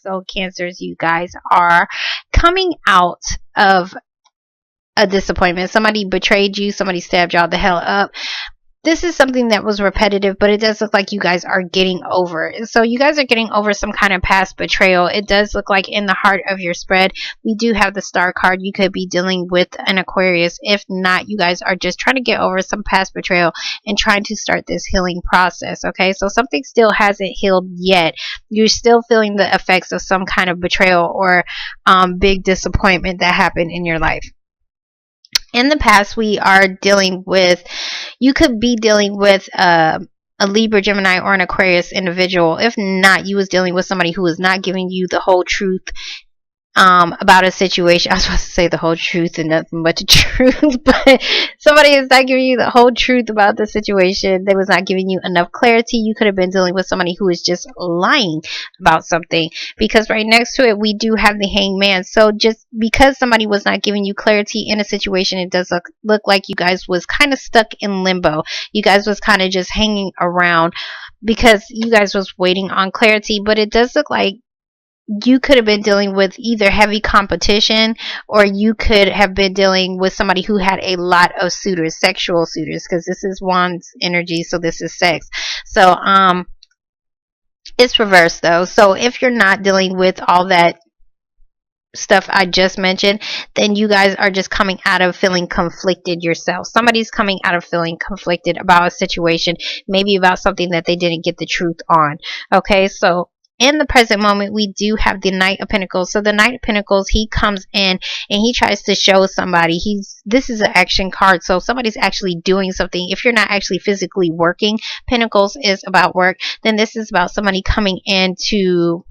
So Cancers, you guys are coming out of a disappointment. Somebody betrayed you. Somebody stabbed y'all the hell up. This is something that was repetitive, but it does look like you guys are getting over it. So you guys are getting over some kind of past betrayal. It does look like in the heart of your spread, we do have the Star card. You could be dealing with an Aquarius. If not, you guys are just trying to get over some past betrayal and trying to start this healing process. Okay, so something still hasn't healed yet. You're still feeling the effects of some kind of betrayal or big disappointment that happened in your life. In the past, we are dealing with, you could be dealing with a Libra, Gemini, or an Aquarius individual. If not, you was dealing with somebody who was not giving you the whole truth about a situation. I was supposed to say the whole truth and nothing but the truth, but somebody is not giving you the whole truth about the situation. They was not giving you enough clarity. You could have been dealing with somebody who is just lying about something, because right next to it we do have the Hangman. So just because somebody was not giving you clarity in a situation, it does look like you guys was kind of stuck in limbo. You guys was kind of just hanging around because you guys was waiting on clarity. But it does look like you could have been dealing with either heavy competition, or you could have been dealing with somebody who had a lot of suitors, sexual suitors, because this is Wands energy, so this is sex. So it's reversed though. So if you're not dealing with all that stuff I just mentioned, then you guys are just coming out of feeling conflicted yourself. Somebody's coming out of feeling conflicted about a situation, maybe about something that they didn't get the truth on. Okay, so in the present moment, we do have the Knight of Pentacles. So the Knight of Pentacles, he comes in and he tries to show somebody. This is an action card. So somebody's actually doing something. If you're not actually physically working, Pentacles is about work. Then this is about somebody coming in to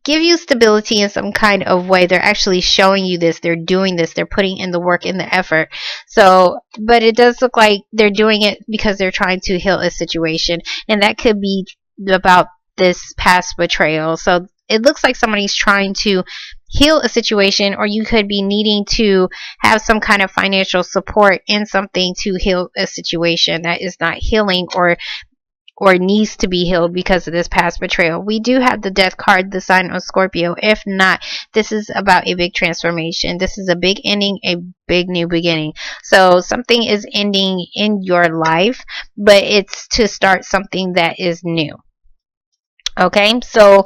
give you stability in some kind of way. They're actually showing you this. They're doing this. They're putting in the work and the effort. So, but it does look like they're doing it because they're trying to heal a situation. And that could be about this past betrayal. So it looks like somebody's trying to heal a situation, or you could be needing to have some kind of financial support in something to heal a situation that is not healing or needs to be healed because of this past betrayal. We do have the Death card, the sign of Scorpio. If not, this is about a big transformation. This is a big ending, a big new beginning. So something is ending in your life, but it's to start something that is new. Okay, so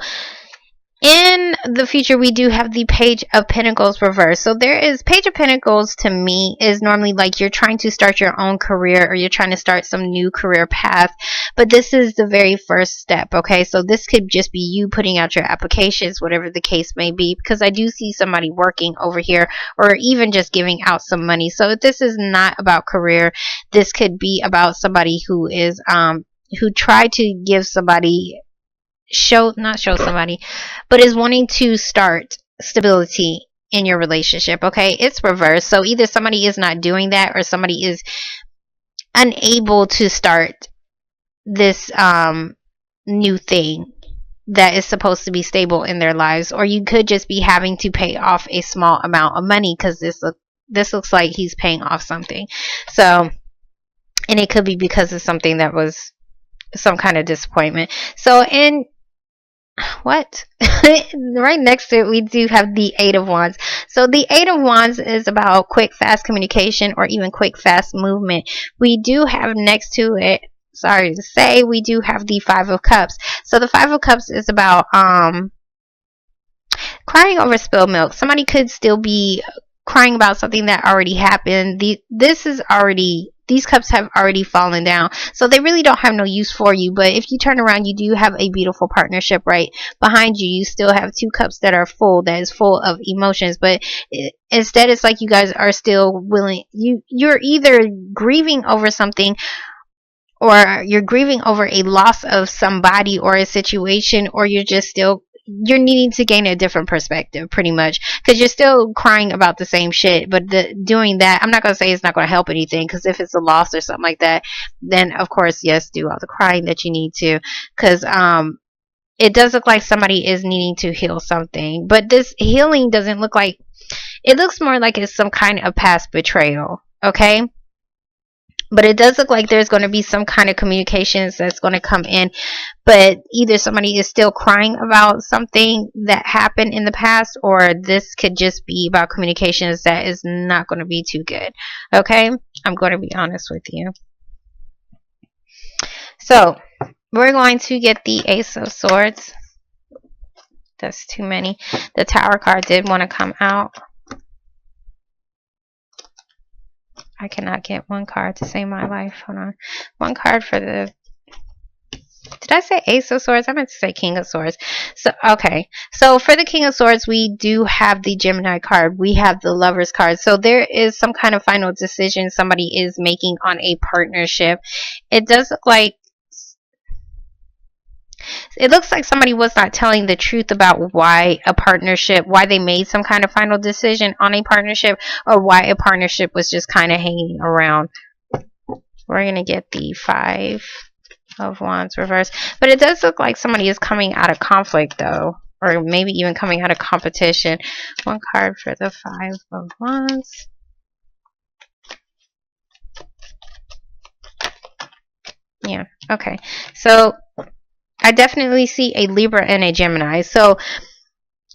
in the future, we do have the Page of Pentacles reversed. So there is Page of Pentacles, to me, is normally like you're trying to start your own career, or you're trying to start some new career path. But this is the very first step. Okay, so this could just be you putting out your applications, whatever the case may be, because I do see somebody working over here, or even just giving out some money. So if this is not about career, this could be about somebody who is who tried to give somebody not show somebody, but is wanting to start stability in your relationship. Okay, it's reversed. So either somebody is not doing that, or somebody is unable to start this new thing that is supposed to be stable in their lives. Or you could just be having to pay off a small amount of money, because this looks like he's paying off something. So, and it could be because of something that was some kind of disappointment. So in what right next to it, we do have the Eight of Wands. So the Eight of Wands is about quick, fast communication, or even quick, fast movement. We do have next to it, sorry to say, we do have the Five of Cups. So the Five of Cups is about crying over spilled milk. Somebody could still be crying about something that already happened. These cups have already fallen down, so they really don't have no use for you. But if you turn around, you do have a beautiful partnership right behind you. You still have two cups that are full, that is full of emotions. But instead, it's like you guys are still willing. You're either grieving over something, or you're grieving over a loss of somebody or a situation, or you're needing to gain a different perspective, pretty much, because you're still crying about the same shit. But doing that, I'm not going to say it's not going to help anything, because if it's a loss or something like that, then of course, yes, do all the crying that you need to, because it does look like somebody is needing to heal something. But this healing doesn't look like, it looks more like it's some kind of past betrayal. Okay, But it does look like there's going to be some kind of communications that's going to come in, but either somebody is still crying about something that happened in the past, or this could just be about communications that is not going to be too good. Okay, I'm going to be honest with you. So we're going to get the Ace of Swords. That's too many. The Tower card did want to come out. I cannot get one card to save my life. Hold on. One card for the... Did I say Ace of Swords? I meant to say King of Swords. So, okay. So, for the King of Swords, we do have the Gemini card. We have the Lovers card. So, there is some kind of final decision somebody is making on a partnership. It does look like... It looks like somebody was not telling the truth about why a partnership, why they made some kind of final decision on a partnership, or why a partnership was just kind of hanging around. We're going to get the Five of Wands reverse. But it does look like somebody is coming out of conflict, though. Or maybe even coming out of competition. One card for the Five of Wands. Yeah, okay. So I definitely see a Libra and a Gemini. So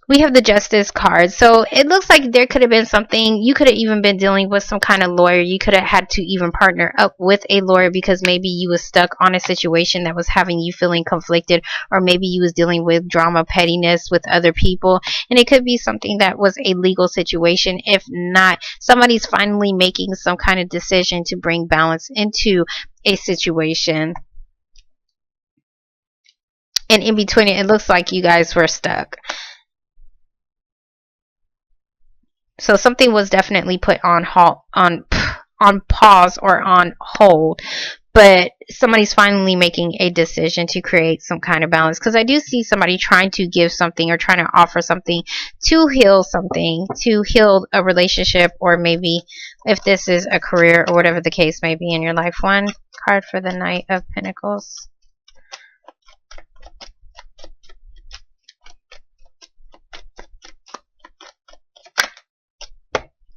we have the Justice card. So it looks like there could have been something. You could have even been dealing with some kind of lawyer. You could have had to even partner up with a lawyer because maybe you was stuck on a situation that was having you feeling conflicted, or maybe you was dealing with drama, pettiness with other people. And it could be something that was a legal situation. If not, somebody's finally making some kind of decision to bring balance into a situation. And in between it looks like you guys were stuck. So something was definitely put on pause or on hold. But somebody's finally making a decision to create some kind of balance. Because I do see somebody trying to give something or trying to offer something to heal something, to heal a relationship, or maybe if this is a career or whatever the case may be in your life. One card for the Knight of Pentacles.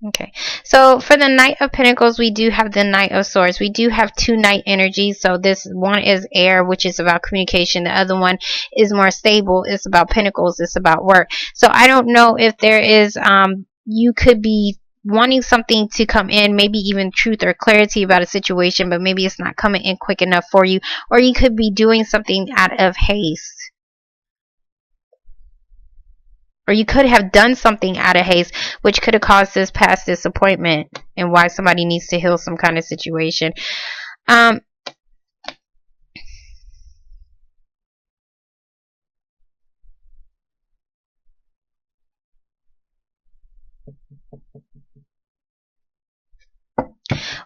Okay, so for the Knight of Pentacles, we do have the Knight of Swords. We do have two Knight energies. So this one is air, which is about communication. The other one is more stable. It's about pentacles. It's about work. So I don't know if there is, you could be wanting something to come in, maybe even truth or clarity about a situation, but maybe it's not coming in quick enough for you. Or you could be doing something out of haste. Or you could have done something out of haste, which could have caused this past disappointment and why somebody needs to heal some kind of situation.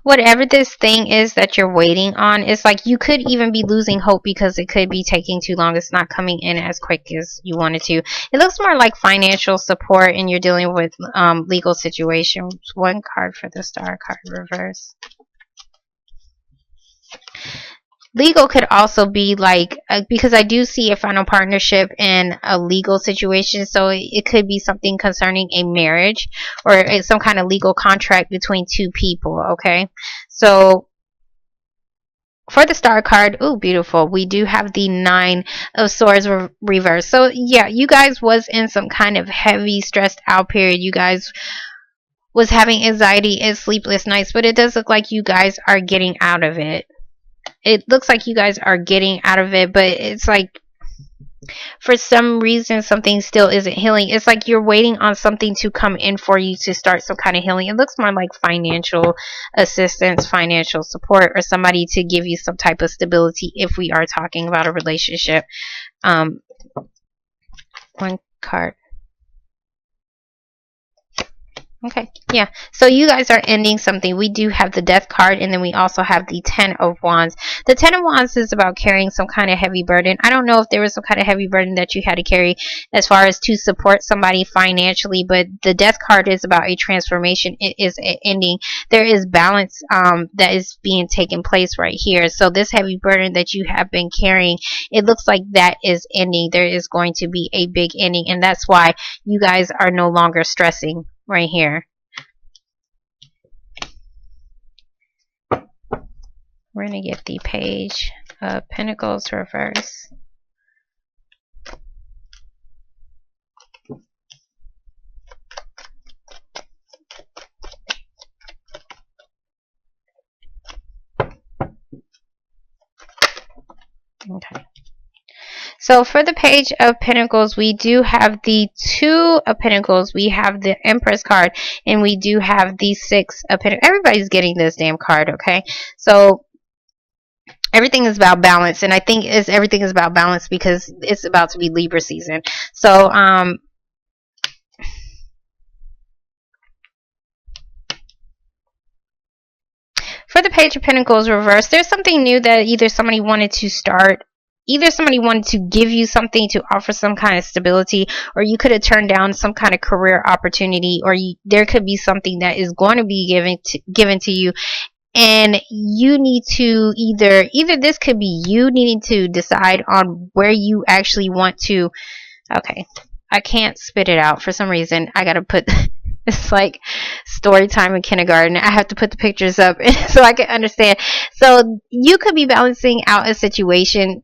Whatever this thing is that you're waiting on, it's like you could even be losing hope because it could be taking too long. It's not coming in as quick as you wanted to. It looks more like financial support, and you're dealing with legal situations. One card for the Star card reverse. Legal could also be like, because I do see a final partnership in a legal situation, so it could be something concerning a marriage or some kind of legal contract between two people. Okay, so for the Star card, oh beautiful, we do have the Nine of Swords reverse. So yeah, you guys was in some kind of heavy stressed out period. You guys was having anxiety and sleepless nights, but it does look like you guys are getting out of it. It looks like you guys are getting out of it, but it's like for some reason something still isn't healing. It's like you're waiting on something to come in for you to start some kind of healing. It looks more like financial assistance, financial support, or somebody to give you some type of stability if we are talking about a relationship. One card. Okay, yeah. So you guys are ending something. We do have the Death card, and then we also have the Ten of Wands. The Ten of Wands is about carrying some kind of heavy burden. I don't know if there was some kind of heavy burden that you had to carry as far as to support somebody financially, but the Death card is about a transformation. It is an ending. There is balance that is being taken place right here. So this heavy burden that you have been carrying, it looks like that is ending. There is going to be a big ending, and that's why you guys are no longer stressing right here. We're going to get the Page of Pentacles reverse. Okay. So for the Page of Pentacles, we do have the Two of Pentacles. We have the Empress card. And we do have the Six of Pentacles. Everybody's getting this damn card, okay? So everything is about balance. And I think everything is about balance because it's about to be Libra season. So, for the Page of Pentacles reverse, there's something new that either somebody wanted to start, either somebody wanted to give you something to offer some kind of stability, or you could have turned down some kind of career opportunity, or there could be something that is going to be given to you, and you need to either this could be you needing to decide on where you actually want to. Okay, I can't spit it out for some reason. I gotta put it's like story time in kindergarten. I have to put the pictures up so I can understand. So you could be balancing out a situation.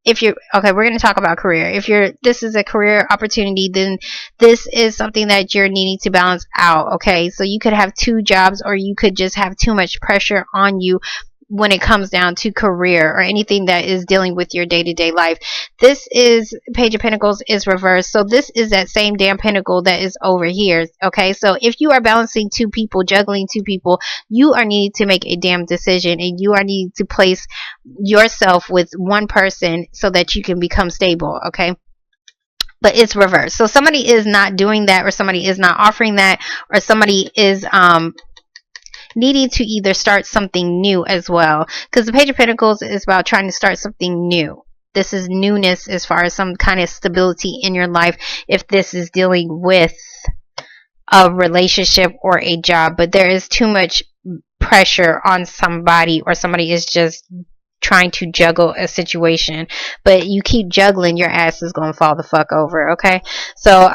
If you're okay, we're going to talk about career. If this is a career opportunity, then this is something that you're needing to balance out. Okay, so you could have two jobs, or you could just have too much pressure on you when it comes down to career or anything that is dealing with your day-to-day life. This is Page of Pentacles is reversed, so this is that same damn pentacle that is over here. Okay, so if you are balancing two people, juggling two people, you are needing to make a damn decision, and you are needing to place yourself with one person so that you can become stable. Okay, but it's reversed, so somebody is not doing that, or somebody is not offering that, or somebody is needing to either start something new as well, because the Page of Pentacles is about trying to start something new. This is newness as far as some kind of stability in your life, if this is dealing with a relationship or a job. But there is too much pressure on somebody, or somebody is just trying to juggle a situation. But you keep juggling, your ass is going to fall the fuck over. Okay, so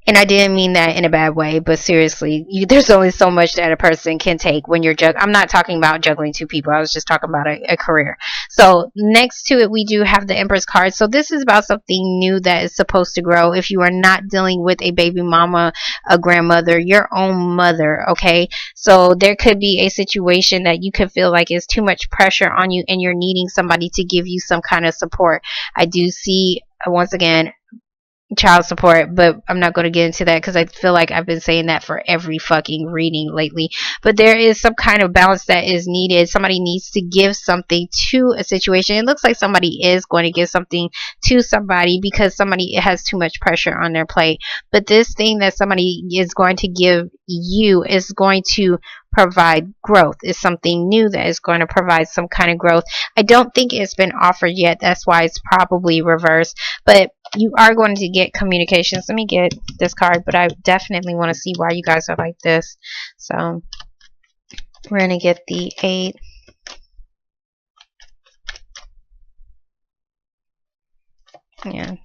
and I didn't mean that in a bad way, but seriously, there's only so much that a person can take when you're juggling. I'm not talking about juggling two people. I was just talking about a career. So next to it, we do have the Empress card. So this is about something new that is supposed to grow. If you are not dealing with a baby mama, a grandmother, your own mother, okay? So there could be a situation that you could feel like is too much pressure on you, and you're needing somebody to give you some kind of support. I do see, once again, child support, but I'm not going to get into that because I feel like I've been saying that for every fucking reading lately. But there is some kind of balance that is needed. Somebody needs to give something to a situation. It looks like somebody is going to give something to somebody because somebody has too much pressure on their plate. But this thing that somebody is going to give you is going to provide growth. Is something new that is going to provide some kind of growth. I don't think it's been offered yet. That's why it's probably reversed. But you are going to get communications. Let me get this card, but I definitely want to see why you guys are like this. So we're going to get the 8. Yeah.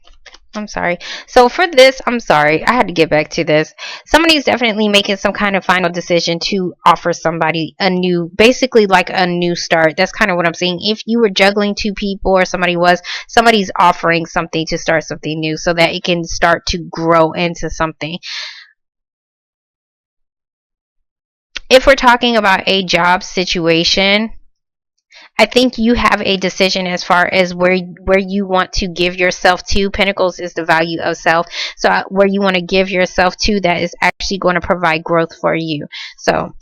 I'm sorry. So for this, I'm sorry. I had to get back to this. Somebody's definitely making some kind of final decision to offer somebody a new, basically like a new start. That's kind of what I'm saying. If you were juggling two people, or somebody's offering something to start something new so that it can start to grow into something. If we're talking about a job situation, I think you have a decision as far as where you want to give yourself to. Pentacles is the value of self. So where you want to give yourself to, that is actually going to provide growth for you. So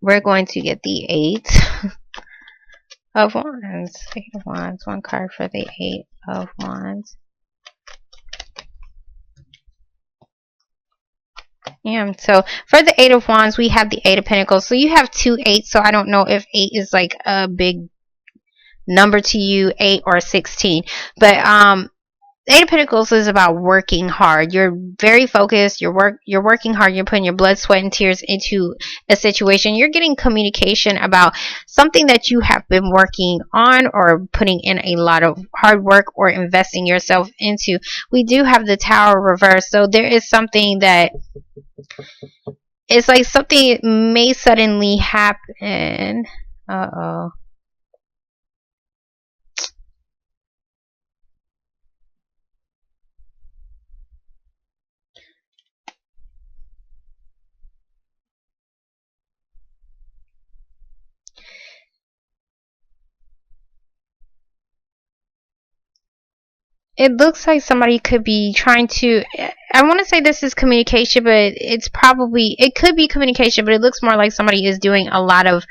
we're going to get the 8 of Wands. 8 of Wands. One card for the 8 of Wands. Yeah, so for the 8 of Wands, we have the 8 of Pentacles. So you have 2 8s, so I don't know if 8 is like a big number to you, 8 or 16. But 8 of Pentacles is about working hard. You're very focused. You're working hard. You're putting your blood, sweat, and tears into a situation. You're getting communication about something that you have been working on, or putting in a lot of hard work, or investing yourself into. We do have the Tower reversed, so there is something that It's like something may suddenly happen. Uh-oh. It looks like somebody could be trying to, I want to say this is communication, but it's probably, it could be communication, but it looks more like somebody is doing a lot of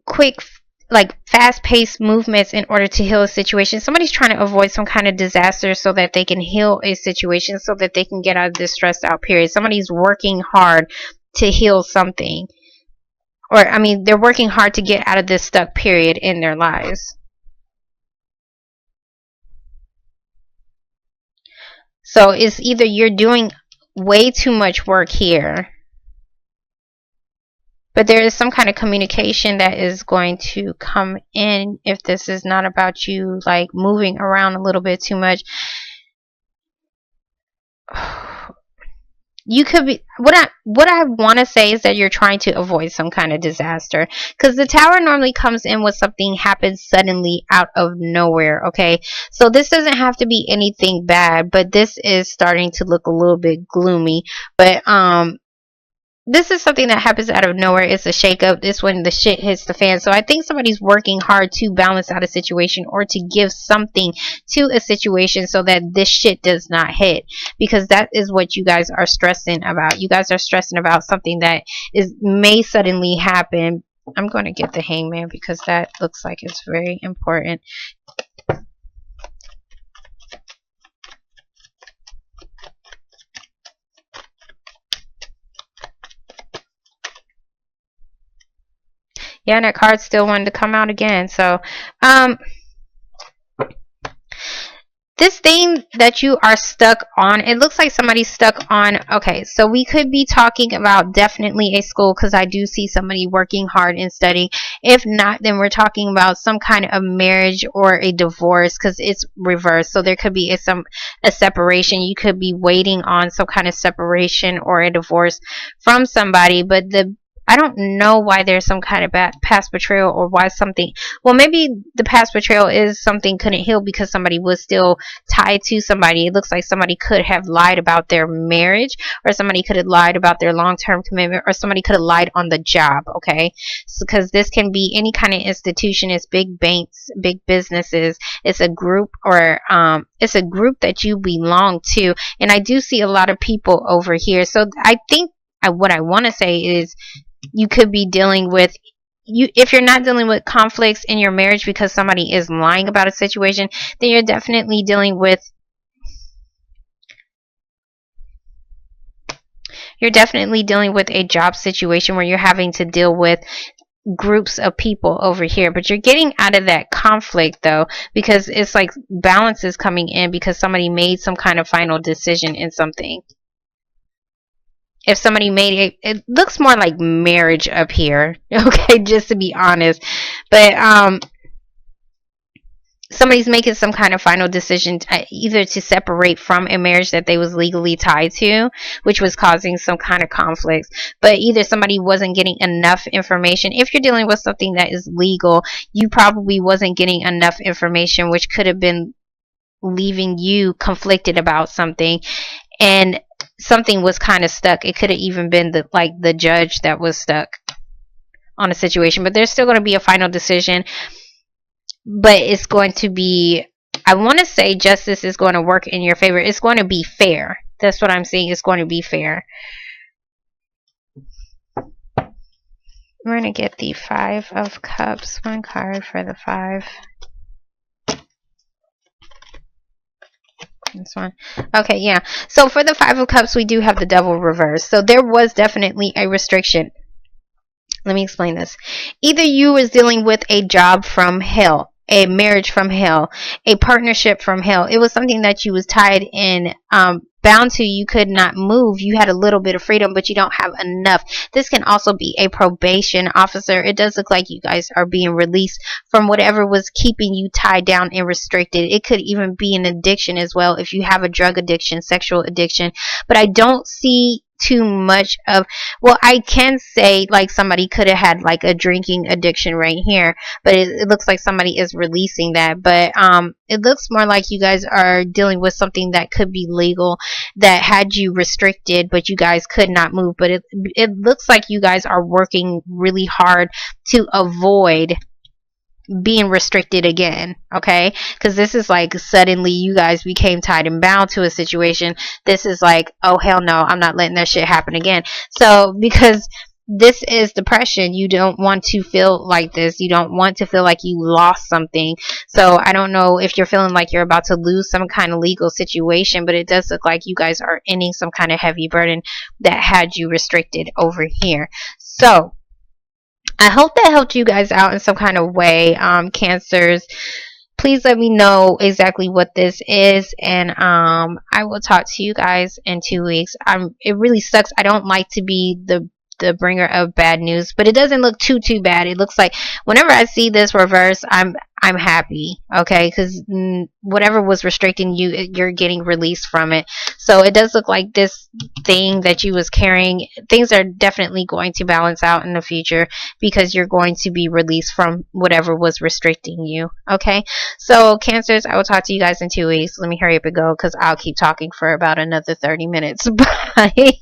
quick, like fast-paced movements in order to heal a situation. Somebody's trying to avoid some kind of disaster so that they can heal a situation, so that they can get out of this stressed out period. Somebody's working hard to heal something, or I mean, they're working hard to get out of this stuck period in their lives. So it's either you're doing way too much work here, but there is some kind of communication that is going to come in if this is not about you like moving around a little bit too much. You could be, what I want to say is that you're trying to avoid some kind of disaster, because the Tower normally comes in when something happens suddenly out of nowhere. Okay, so this doesn't have to be anything bad, but this is starting to look a little bit gloomy. But this is something that happens out of nowhere. It's a shakeup. This when the shit hits the fan. So I think somebody's working hard to balance out a situation, or to give something to a situation so that this shit does not hit. Because that is what you guys are stressing about. You guys are stressing about something that may suddenly happen. I'm going to get the Hangman because that looks like it's very important. Yeah, and that card still wanted to come out again. So, this thing that you are stuck on, it looks like somebody's stuck on, okay, so we could be talking about definitely a school, because I do see somebody working hard and studying. If not, then we're talking about some kind of marriage or a divorce, because it's reversed. So there could be a separation. You could be waiting on some kind of separation or a divorce from somebody, but I don't know why there's some kind of past betrayal, or why something, well, maybe the past betrayal is something couldn't heal because somebody was still tied to somebody. It looks like somebody could have lied about their marriage, or somebody could have lied about their long-term commitment, or somebody could have lied on the job. Okay, because this can be any kind of institution. It's big banks, big businesses. It's a group, or it's a group that you belong to. And I do see a lot of people over here. So I think what I want to say is, you could be dealing with, if you're not dealing with conflicts in your marriage because somebody is lying about a situation, then you're definitely dealing with a job situation where you're having to deal with groups of people over here. But you're getting out of that conflict though, because it's like balance is coming in because somebody made some kind of final decision in something. If somebody made it looks more like marriage up here. Okay, just to be honest. But somebody's making some kind of final decision either to separate from a marriage that they was legally tied to, which was causing some kind of conflicts. But either somebody wasn't getting enough information. If you're dealing with something that is legal, you probably wasn't getting enough information, which could have been leaving you conflicted about something. And something was kind of stuck. It could have even been the judge that was stuck on a situation. But there's still going to be a final decision. But it's going to be, I want to say justice is going to work in your favor. It's going to be fair. That's what I'm saying. It's going to be fair. We're going to get the Five of Cups. One card for the 5. This one. Okay, yeah. So for the 5 of Cups, we do have the Devil reversed. So there was definitely a restriction. Let me explain this. Either you was dealing with a job from hell, a marriage from hell, a partnership from hell. It was something that you was tied in bound to, you could not move. You had a little bit of freedom, but you don't have enough. This can also be a probation officer. It does look like you guys are being released from whatever was keeping you tied down and restricted. It could even be an addiction as well, if you have a drug addiction, sexual addiction. But I don't see too much of, well, I can say like somebody could have had like a drinking addiction right here, but it looks like somebody is releasing that. But it looks more like you guys are dealing with something that could be legal, that had you restricted, but you guys could not move. But it looks like you guys are working really hard to avoid being restricted again, okay? Because this is like suddenly you guys became tied and bound to a situation. This is like, oh hell no, I'm not letting that shit happen again. So because this is depression, you don't want to feel like this. You don't want to feel like you lost something. So I don't know if you're feeling like you're about to lose some kind of legal situation, but it does look like you guys are ending some kind of heavy burden that had you restricted over here. So I hope that helped you guys out in some kind of way, Cancers. Please let me know exactly what this is, and I will talk to you guys in 2 weeks. It really sucks. I don't like to be the bringer of bad news, but it doesn't look too bad. It looks like whenever I see this reverse, I'm happy, okay, because whatever was restricting you, you're getting released from it. So it does look like this thing that you was carrying, things are definitely going to balance out in the future, because you're going to be released from whatever was restricting you, okay? So Cancers, I will talk to you guys in 2 weeks. Let me hurry up and go, because I'll keep talking for about another 30 minutes. Bye.